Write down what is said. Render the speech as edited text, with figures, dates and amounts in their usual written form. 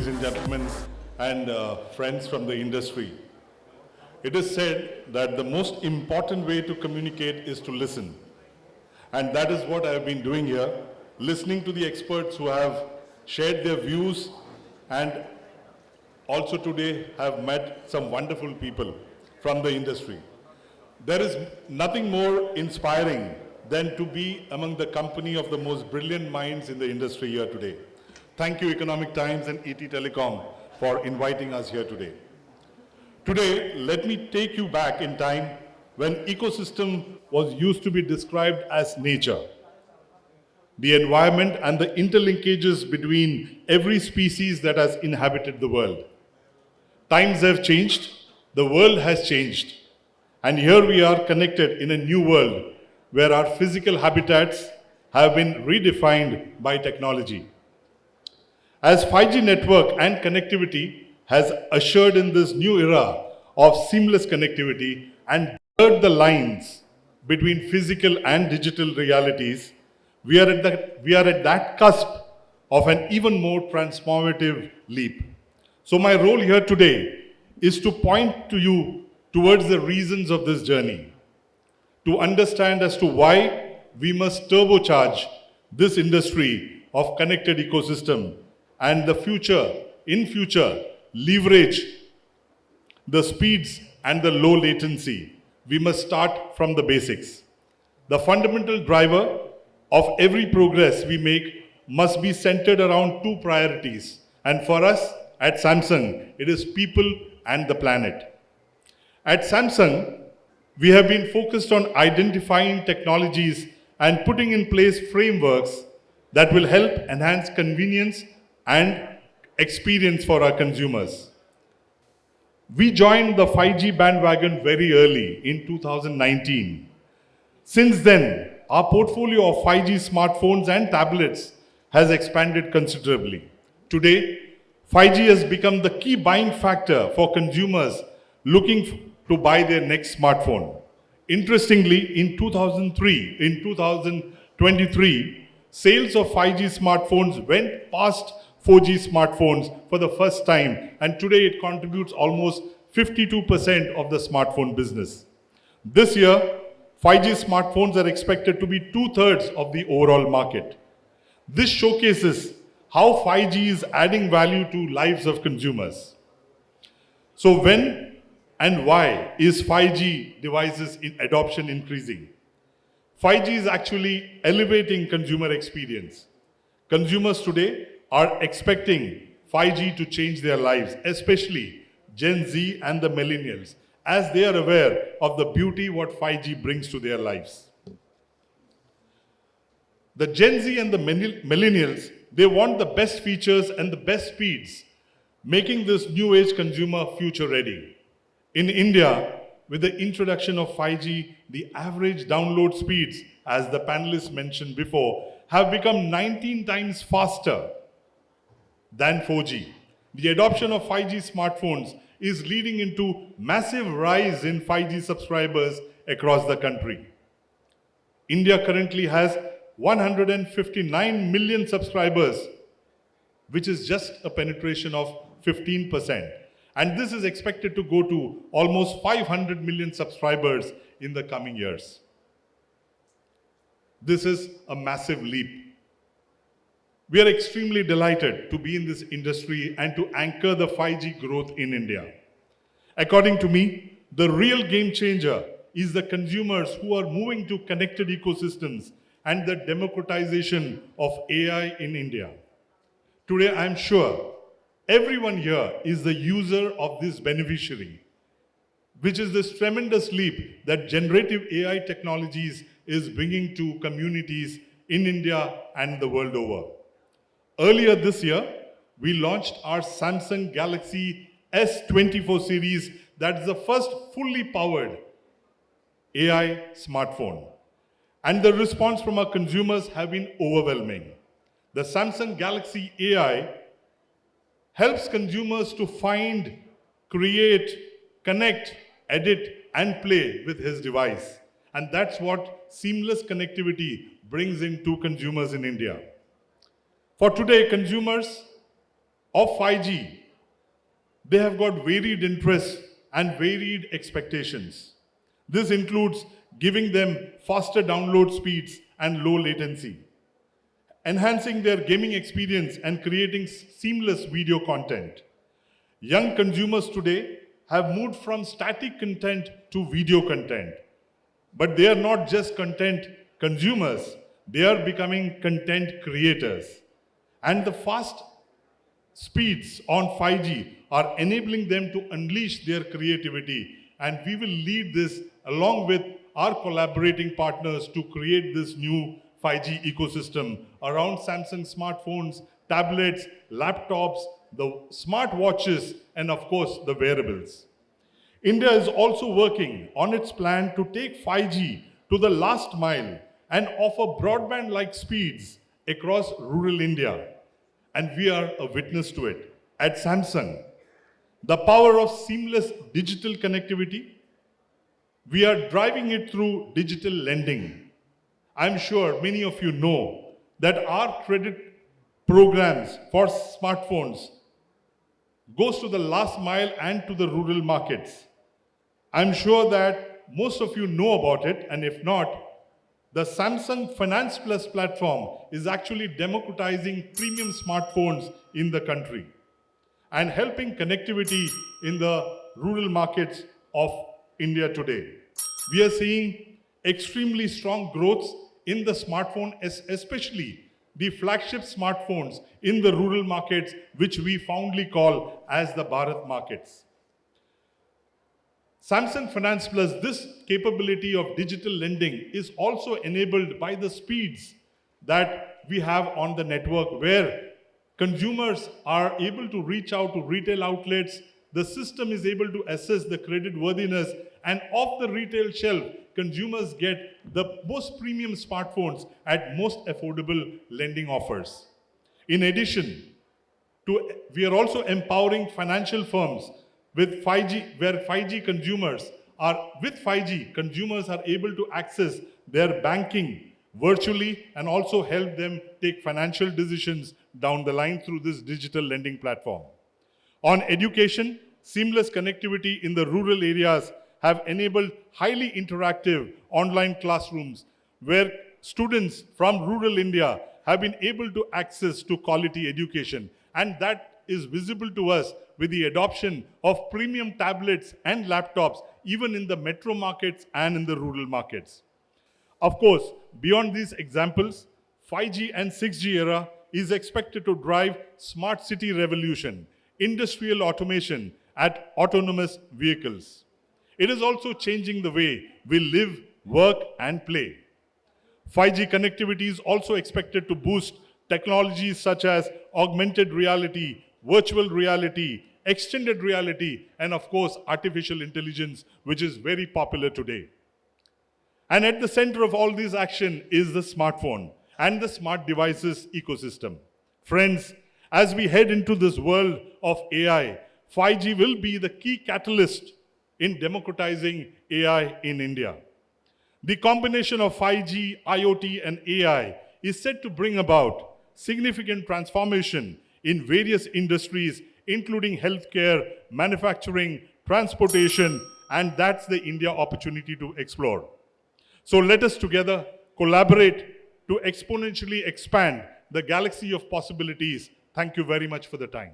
ladies and gentlemen, and friends from the industry. It is said that the most important way to communicate is to listen. And that is what I have been doing here, listening to the experts who have shared their views and also today have met some wonderful people from the industry. There is nothing more inspiring than to be among the company of the most brilliant minds in the industry here today. Thank you, Economic Times and ET Telecom, for inviting us here today. Today, let me take you back in time when ecosystem was used to be described as nature, the environment and the interlinkages between every species that has inhabited the world. Times have changed, the world has changed, and here we are connected in a new world where our physical habitats have been redefined by technology. As 5G network and connectivity has ushered in this new era of seamless connectivity and blurred the lines between physical and digital realities, we are at that cusp of an even more transformative leap. So my role here today is to point to you towards the reasons of this journey, to understand as to why we must turbocharge this industry of connected ecosystem and in future, leverage the speeds and the low latency. We must start from the basics. The fundamental driver of every progress we make must be centered around two priorities. And for us at Samsung, it is people and the planet. At Samsung, we have been focused on identifying technologies and putting in place frameworks that will help enhance convenience and experience for our consumers. We joined the 5G bandwagon very early in 2019. Since then, our portfolio of 5G smartphones and tablets has expanded considerably. Today, 5G has become the key buying factor for consumers looking to buy their next smartphone. Interestingly, in 2023, sales of 5G smartphones went past 4G smartphones for the first time, and today it contributes almost 52% of the smartphone business. This year, 5G smartphones are expected to be 2/3 of the overall market. This showcases how 5G is adding value to lives of consumers. So when and why is 5G devices in adoption increasing? 5G is actually elevating consumer experience. Consumers today are expecting 5G to change their lives, especially Gen Z and the millennials, as they are aware of the beauty what 5G brings to their lives. The Gen Z and the millennials, they want the best features and the best speeds, making this new age consumer future ready. In India, with the introduction of 5G, the average download speeds, as the panelists mentioned before, have become 19 times faster than 4G. The adoption of 5G smartphones is leading into massive rise in 5G subscribers across the country. India currently has 159 million subscribers, which is just a penetration of 15%. And this is expected to go to almost 500 million subscribers in the coming years. This is a massive leap. We are extremely delighted to be in this industry and to anchor the 5G growth in India. According to me, the real game changer is the consumers who are moving to connected ecosystems and the democratization of AI in India. Today, I am sure everyone here is the user of this beneficiary, which is this tremendous leap that generative AI technologies is bringing to communities in India and the world over. Earlier this year, we launched our Samsung Galaxy S24 series, that is the first fully powered AI smartphone. And the response from our consumers have been overwhelming. The Samsung Galaxy AI helps consumers to find, create, connect, edit, and play with his device. And that's what seamless connectivity brings in to consumers in India. For today, consumers of 5G, they have got varied interests and varied expectations. This includes giving them faster download speeds and low latency, enhancing their gaming experience and creating seamless video content. Young consumers today have moved from static content to video content. But they are not just content consumers, they are becoming content creators. And the fast speeds on 5G are enabling them to unleash their creativity. And we will lead this along with our collaborating partners to create this new 5G ecosystem around Samsung smartphones, tablets, laptops, the smartwatches, and of course, the wearables. India is also working on its plan to take 5G to the last mile and offer broadband-like speeds across rural India. And we are a witness to it. At Samsung, the power of seamless digital connectivity, we are driving it through digital lending. I'm sure many of you know that our credit programs for smartphones goes to the last mile and to the rural markets. I'm sure that most of you know about it, and if not, the Samsung Finance Plus platform is actually democratizing premium smartphones in the country and helping connectivity in the rural markets of India today. We are seeing extremely strong growth in the smartphone, especially the flagship smartphones in the rural markets, which we fondly call as the Bharat markets. Samsung Finance Plus, this capability of digital lending is also enabled by the speeds that we have on the network, where consumers are able to reach out to retail outlets. The system is able to assess the credit worthiness, and off the retail shelf, consumers get the most premium smartphones at most affordable lending offers. In addition, we are also empowering financial firms with 5G, where 5G consumers are able to access their banking virtually and also help them take financial decisions down the line through this digital lending platform. On education, seamless connectivity in the rural areas have enabled highly interactive online classrooms where students from rural India have been able to access to quality education. And that is visible to us with the adoption of premium tablets and laptops, even in the metro markets and in the rural markets. Of course, beyond these examples, 5G and 6G era is expected to drive smart city revolution, industrial automation, and autonomous vehicles. It is also changing the way we live, work, and play. 5G connectivity is also expected to boost technologies such as augmented reality, virtual reality, extended reality, and of course, artificial intelligence, which is very popular today. And at the center of all this action is the smartphone and the smart devices ecosystem. Friends, as we head into this world of AI, 5G will be the key catalyst in democratizing AI in India. The combination of 5G, IoT, and AI is set to bring about significant transformation in various industries, including healthcare, manufacturing, transportation, and that's the India opportunity to explore. So let us together collaborate to exponentially expand the galaxy of possibilities. Thank you very much for the time.